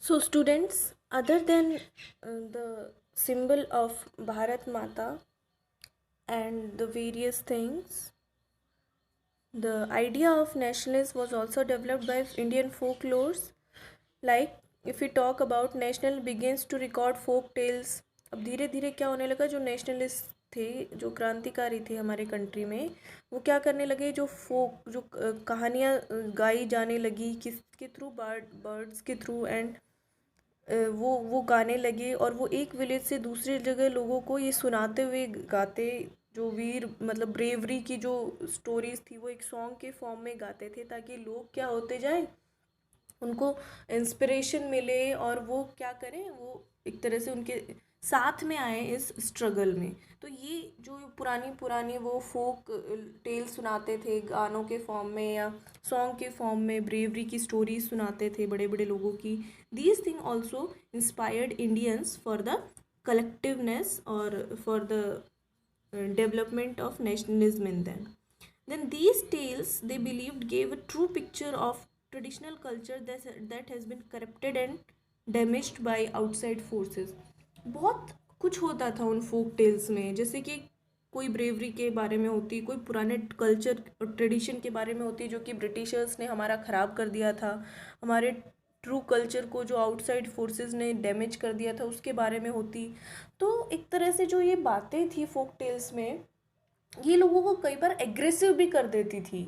So, students, other than the symbol of Bharat Mata and the various things, the idea of nationalism was also developed by Indian folklores. Like, if we talk about national begins to record folk tales, अब धीरे धीरे क्या होने लगा, जो nationalist थे, जो क्रांतिकारी थे हमारे कंट्री में, वो क्या करने लगे, जो फोक जो कहानियाँ गाई जाने लगी किसके थ्रू, बर्ड्स के थ्रू, एंड वो गाने लगे और वो एक विलेज से दूसरी जगह लोगों को ये सुनाते हुए गाते, जो वीर मतलब ब्रेवरी की जो स्टोरीज थी वो एक सॉन्ग के फॉर्म में गाते थे, ताकि लोग क्या होते जाएं, उनको इंस्पिरेशन मिले और वो क्या करें, वो एक तरह से उनके साथ में आए इस स्ट्रगल में। तो ये जो पुरानी पुरानी वो फोक टेल सुनाते थे गानों के फॉर्म में या सॉन्ग के फॉर्म में, ब्रेवरी की स्टोरीज सुनाते थे बड़े बड़े लोगों की, these thing also inspired Indians for the collectiveness और for the development of nationalism in them. Then these tales, they believed, gave a true picture of traditional culture that has been corrupted and damaged by outside forces. बहुत कुछ होता था उन folk tales में, जैसे कि कोई ब्रेवरी के बारे में होती, कोई पुराने कल्चर और ट्रेडिशन के बारे में होती जो कि ब्रिटिशर्स ने हमारा ख़राब कर दिया था, हमारे ट्रू कल्चर को जो आउटसाइड फोर्सेस ने डैमेज कर दिया था उसके बारे में होती। तो एक तरह से जो ये बातें थी फोक टेल्स में, ये लोगों को कई बार एग्रेसिव भी कर देती थी,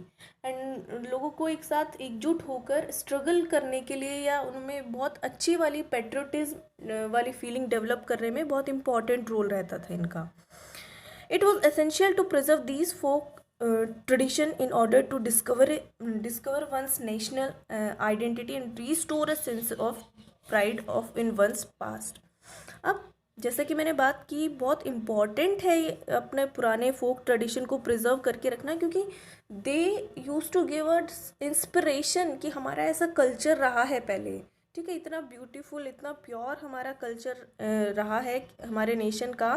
एंड लोगों को एक साथ एकजुट होकर स्ट्रगल करने के लिए या उनमें बहुत अच्छी वाली पेट्रोटिज्म वाली फीलिंग डेवलप करने में बहुत इंपॉर्टेंट रोल रहता था इनका। It was essential to preserve these folk tradition in order to discover one's national identity and restore a sense of pride of in one's past. अब जैसे कि मैंने बात की, बहुत इम्पॉर्टेंट है ये अपने पुराने फोक ट्रेडिशन को प्रिजर्व करके रखना, क्योंकि they used to give us inspiration कि हमारा ऐसा कल्चर रहा है पहले, ठीक है, इतना ब्यूटीफुल, इतना प्योर हमारा कल्चर रहा है हमारे नेशन का।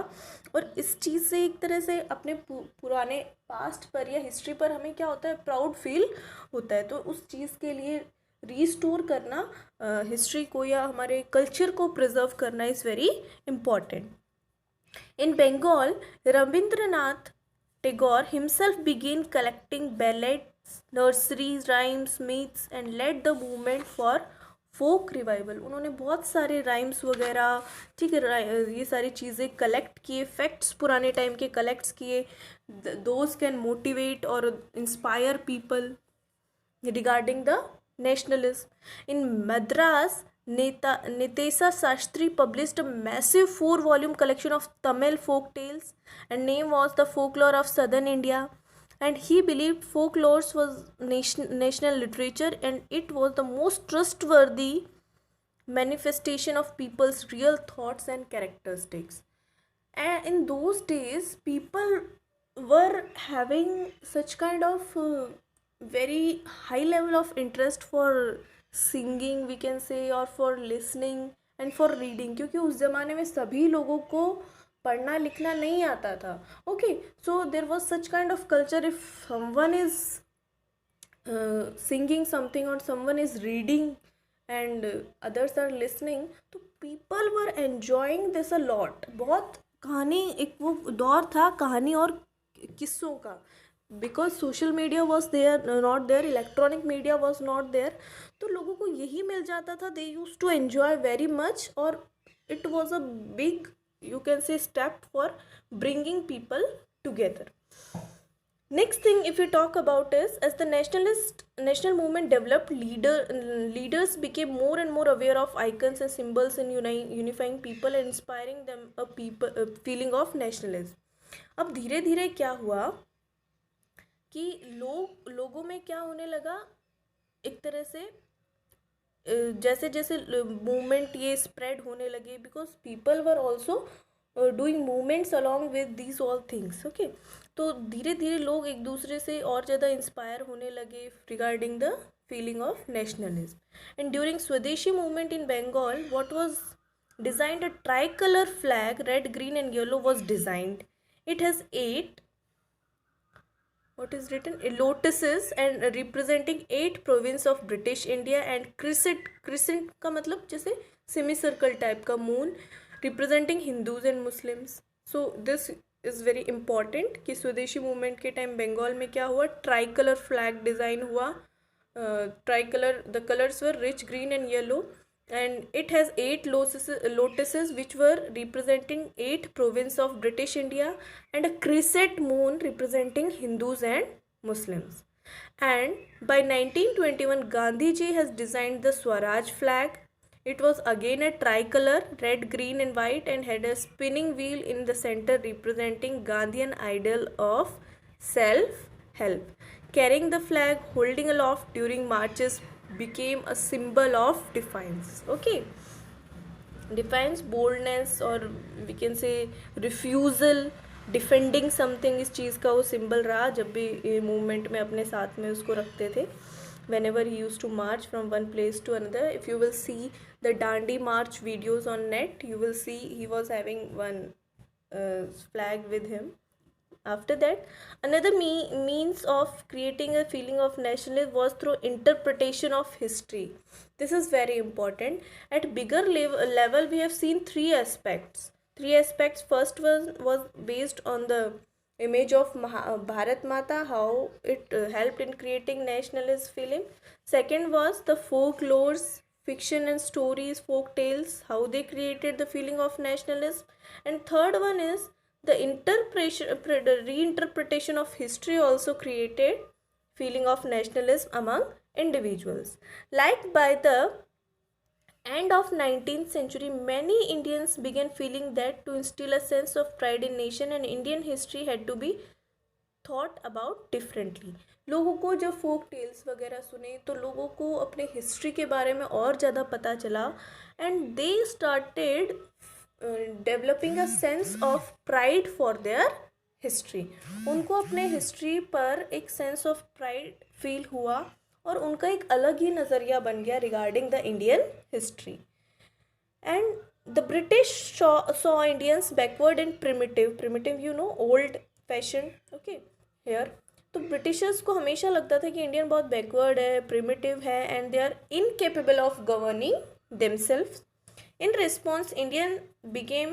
और इस चीज़ से एक तरह से अपने पुराने पास्ट पर या हिस्ट्री पर हमें क्या होता है, प्राउड फील होता है। तो उस चीज़ के लिए रीस्टोर करना हिस्ट्री को या हमारे कल्चर को प्रिजर्व करना is very important. In Bengal, Rabindranath Tagore himself began collecting ballads, nurseries, rhymes, myths and led the movement for folk revival. उन्होंने बहुत सारे राइम्स वगैरह, ठीक है, ये सारी चीज़ें कलेक्ट किए, फैक्ट्स पुराने टाइम के कलेक्ट्स किए, दोज कैन मोटिवेट और inspire people regarding the nationalism. In Madras, Nitesa Sastry published a massive 4-volume collection of Tamil folk tales, and name was The Folklore of Southern India. And he believed folklore was national literature, and it was the most trustworthy manifestation of people's real thoughts and characteristics. And in those days, people were having such kind of very high level of interest for singing, we can say, or for listening and for reading, क्योंकि उस ज़माने में सभी लोगों को पढ़ना लिखना नहीं आता था। Okay, so there was such kind of culture, if someone is singing something or someone is reading and others are listening, तो people were enjoying this a lot। बहुत कहानी, एक वो दौर था कहानी और किस्सों का, because social media was there not there, electronic media was not there, तो लोगों को यही मिल जाता था, they used to enjoy very much, और it was a big, you can say, step for bringing people together. Next thing, if we talk about, is as the national movement developed, leaders became more and more aware of icons and symbols in unifying people and inspiring them a feeling of nationalism. अब धीरे धीरे क्या हुआ कि लोगों में क्या होने लगा, एक तरह से जैसे जैसे मूवमेंट ये स्प्रेड होने लगे, because people were also doing movements along with these all things. Okay, तो धीरे धीरे लोग एक दूसरे से और ज़्यादा इंस्पायर होने लगे regarding the feeling of nationalism. And during Swadeshi movement in Bengal, what was designed, a tricolour flag, red, green and yellow, was designed. It has 8 what is written, lotuses and representing 8 province of British India and crescent का मतलब जैसे semi circle type का moon representing Hindus and Muslims. So this is very important कि स्वदेशी movement के time Bengal में क्या हुआ, ट्राई कलर फ्लैग डिज़ाइन हुआ. Try colour, the colours were rich green and yellow, and it has 8 lotuses which were representing 8 province of British India, and a crescent moon representing Hindus and Muslims. And by 1921 Gandhi ji has designed the Swaraj flag. It was again a tricolor, red, green and white, and had a spinning wheel in the center representing Gandhian ideal of self-help. Carrying the flag holding aloft during marches became a symbol of defiance. Okay, defiance, boldness, or we can say refusal, defending something, इस चीज़ का वो symbol रहा जब भी ये movement में अपने साथ में उसको रखते थे. Whenever he use to march from one place to another. If you will see the Dandi march videos on net, you will see he was having one flag with him. After that, another means of creating a feeling of nationalism was through interpretation of history. This is very important. At bigger level, we have seen three aspects. First was based on the image of Bharat Mata, how it helped in creating nationalist feeling. Second was the folklores, fiction and stories, folk tales, how they created the feeling of nationalism. And third one is the reinterpretation of history also created feeling of nationalism among individuals. Like by the end of 19th century, many Indians began feeling that to instill a sense of pride in nation and Indian history had to be thought about differently. लोगों को जब folk tales वगैरह सुने तो लोगों को अपने history के बारे में और ज़्यादा पता चला, and they started developing a sense of pride for their history. उनको अपने हिस्ट्री पर एक सेंस ऑफ प्राइड फील हुआ और उनका एक अलग ही नज़रिया बन गया regarding the Indian history. And the British saw Indians backward and primitive you know, old fashion. Okay, here तो ब्रिटिशर्स को हमेशा लगता था कि इंडियन बहुत बैकवर्ड है, प्रिमिटिव है, and they are incapable of governing themselves. In response, Indian began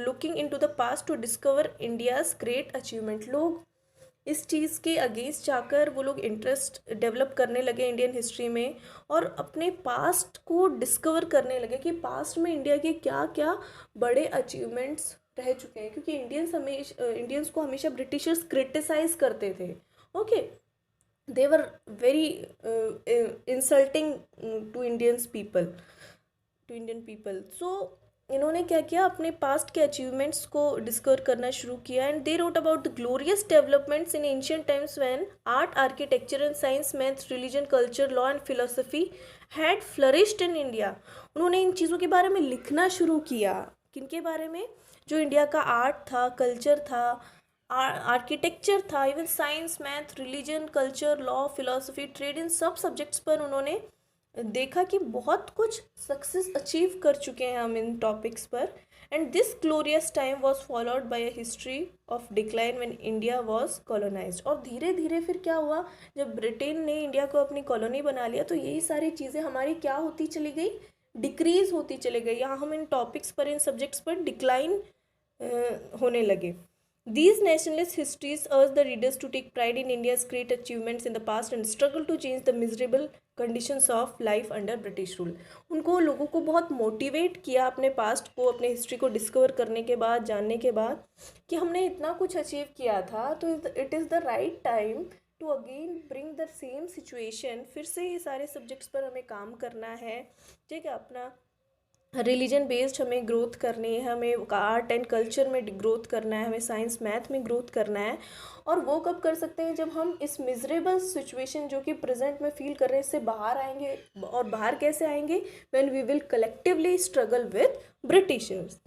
looking into the past to discover India's great achievement. लोग इस चीज़ के अगेंस्ट जाकर वो लोग इंटरेस्ट डेवलप करने लगे इंडियन हिस्ट्री में और अपने पास्ट को डिस्कवर करने लगे कि पास्ट में इंडिया के क्या क्या बड़े अचीवमेंट्स रह चुके हैं. क्योंकि इंडियंस को हमेशा ब्रिटिशर्स क्रिटिसाइज करते थे. Okay, they were very insulting to Indian people. So इन्होंने क्या किया, अपने पास्ट के अचीवमेंट्स को डिस्कवर करना शुरू किया. And they wrote about the glorious developments in ancient times when art, architecture and science, maths, religion, culture, law and philosophy had flourished in India. उन्होंने इन चीज़ों के बारे में लिखना शुरू किया. किनके बारे में? जो इंडिया का आर्ट था, कल्चर था, आर्किटेक्चर था, even science, math, religion, culture, law, philosophy, trade, इन सब सब्जेक्ट्स पर उन्होंने देखा कि बहुत कुछ सक्सेस अचीव कर चुके हैं हम इन टॉपिक्स पर. And this glorious time was followed by a history of decline when India was colonised. और धीरे धीरे फिर क्या हुआ, जब ब्रिटेन ने इंडिया को अपनी कॉलोनी बना लिया तो यही सारी चीज़ें हमारी क्या होती चली गई, डिक्रीज होती चली गई. यहाँ हम इन टॉपिक्स पर, इन सब्जेक्ट्स पर डिक्लाइन होने लगे. These nationalist histories urge the readers to take pride in India's great achievements in the past and struggle to change the miserable conditions of life under British rule. उनको लोगों को बहुत motivate किया अपने past को, अपने हिस्ट्री को discover करने के बाद, जानने के बाद कि हमने इतना कुछ अचीव किया था, तो it is the right time to again bring the same situation. फिर से ये सारे सब्जेक्ट्स पर हमें काम करना है. ठीक है, अपना रिलीजन बेस्ड हमें ग्रोथ करनी है, हमें आर्ट एंड कल्चर में ग्रोथ करना है, हमें साइंस मैथ में ग्रोथ करना है. और वो कब कर सकते हैं, जब हम इस मिजरेबल सिचुएशन जो कि प्रेजेंट में फील कर रहे हैं इससे बाहर आएंगे. और बाहर कैसे आएंगे? When we will collectively struggle with Britishers.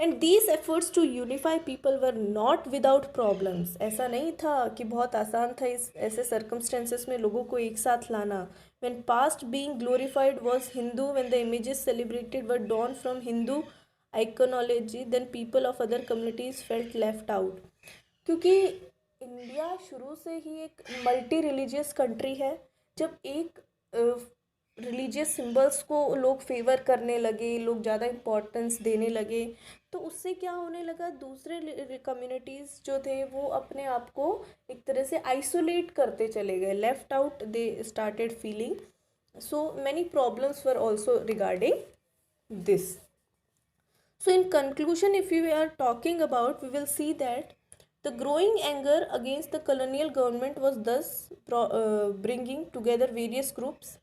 And these efforts to unify people were not without problems. ऐसा नहीं था कि बहुत आसान था इस ऐसे सर्कमस्टेंसेस में लोगों को एक साथ लाना. When past being glorified was Hindu, when the images celebrated were drawn from Hindu iconology, then people of other communities felt left out. क्योंकि इंडिया शुरू से ही एक मल्टी रिलीजियस कंट्री है। जब एक रिलीजियस सिंबल्स को लोग फेवर करने लगे, लोग ज़्यादा इम्पोर्टेंस देने लगे, तो उससे क्या होने लगा, दूसरे कम्युनिटीज़ जो थे वो अपने आप को एक तरह से आइसोलेट करते चले गए, left out they started feeling. So many problems were also regarding this. So in conclusion, if we are talking about, we will see that the growing anger against the colonial government was thus bringing together various groups.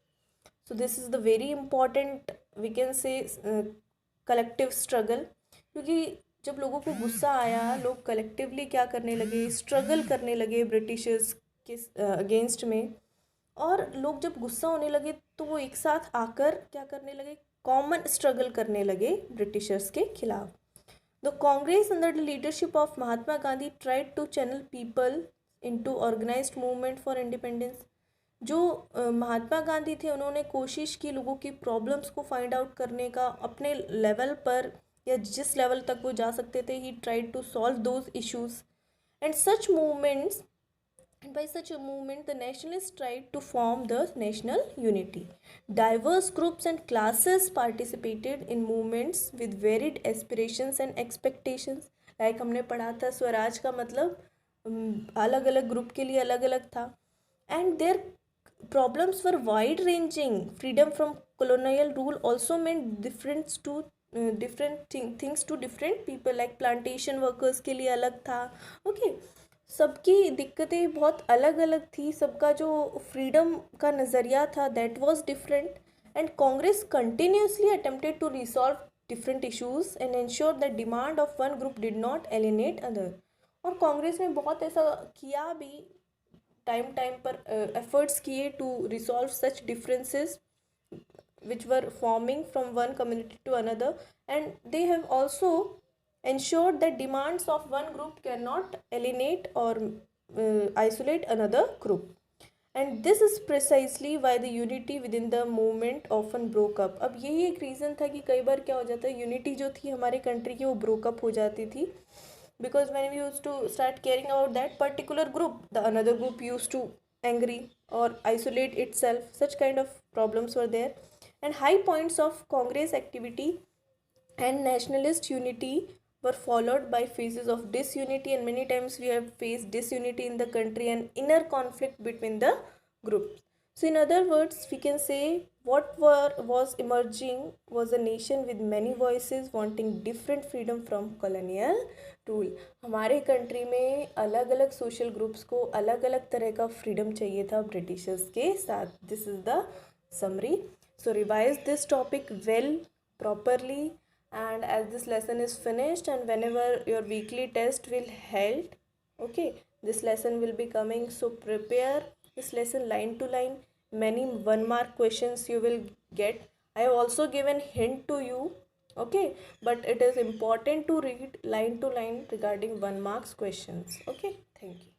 So this is the very important, we can say, collective struggle. क्योंकि जब लोगों को गुस्सा आया, लोग collectively क्या करने लगे, स्ट्रगल करने लगे ब्रिटिशर्स के अगेंस्ट में. और लोग जब गुस्सा होने लगे तो वो एक साथ आकर क्या करने लगे, कॉमन स्ट्रगल करने लगे ब्रिटिशर्स के खिलाफ. The Congress under the leadership of Mahatma Gandhi tried to channel people into organized movement for independence. जो महात्मा गांधी थे, उन्होंने कोशिश की लोगों की प्रॉब्लम्स को फाइंड आउट करने का अपने लेवल पर, या जिस लेवल तक वो जा सकते थे. He tried to solve those issues and such movements. And by such a movement, the nationalists tried to form the national unity. Diverse groups and classes participated in movements with varied aspirations and expectations. Like हमने पढ़ा था, स्वराज का मतलब अलग अलग group के लिए अलग अलग था. And their problems were wide ranging. Freedom from colonial rule also meant different things to different people. Like plantation workers के लिए अलग था. Okay. सबकी दिक्कतें बहुत अलग अलग थी, सबका जो फ्रीडम का नज़रिया था that was different. And Congress continuously attempted to resolve different issues and ensure that demand of one group did not alienate other. और कांग्रेस ने बहुत ऐसा किया भी, टाइम पर एफर्ट्स किए to resolve such differences which were forming from one community to another, and they have also ensured that demands of one group cannot alienate or isolate another group. And this is precisely why the unity within the movement often broke up. अब यही एक reason था कि कई बार क्या हो जाता है, यूनिटी जो थी हमारे कंट्री की वो ब्रोकअप हो जाती थी. Because when we used to start caring about that particular group, the another group used to angry or isolate itself. Such kind of problems were there. And high points of Congress activity and nationalist unity were followed by phases of disunity, and many times we have faced disunity in the country and inner conflict between the groups. So in other words, we can say what was emerging was a nation with many voices wanting different freedom from colonial rule. हमारे country में अलग अलग social groups को अलग अलग तरह का freedom चाहिए था ब्रिटिशर्स के साथ. This is the summary. So revise this topic well, properly, and as this lesson is finished and whenever your weekly test will held, okay, this lesson will be coming, so prepare this lesson line to line. Many 1 mark questions you will get. I have also given hint to you, okay, but it is important to read line to line regarding 1 marks questions. Okay, thank you.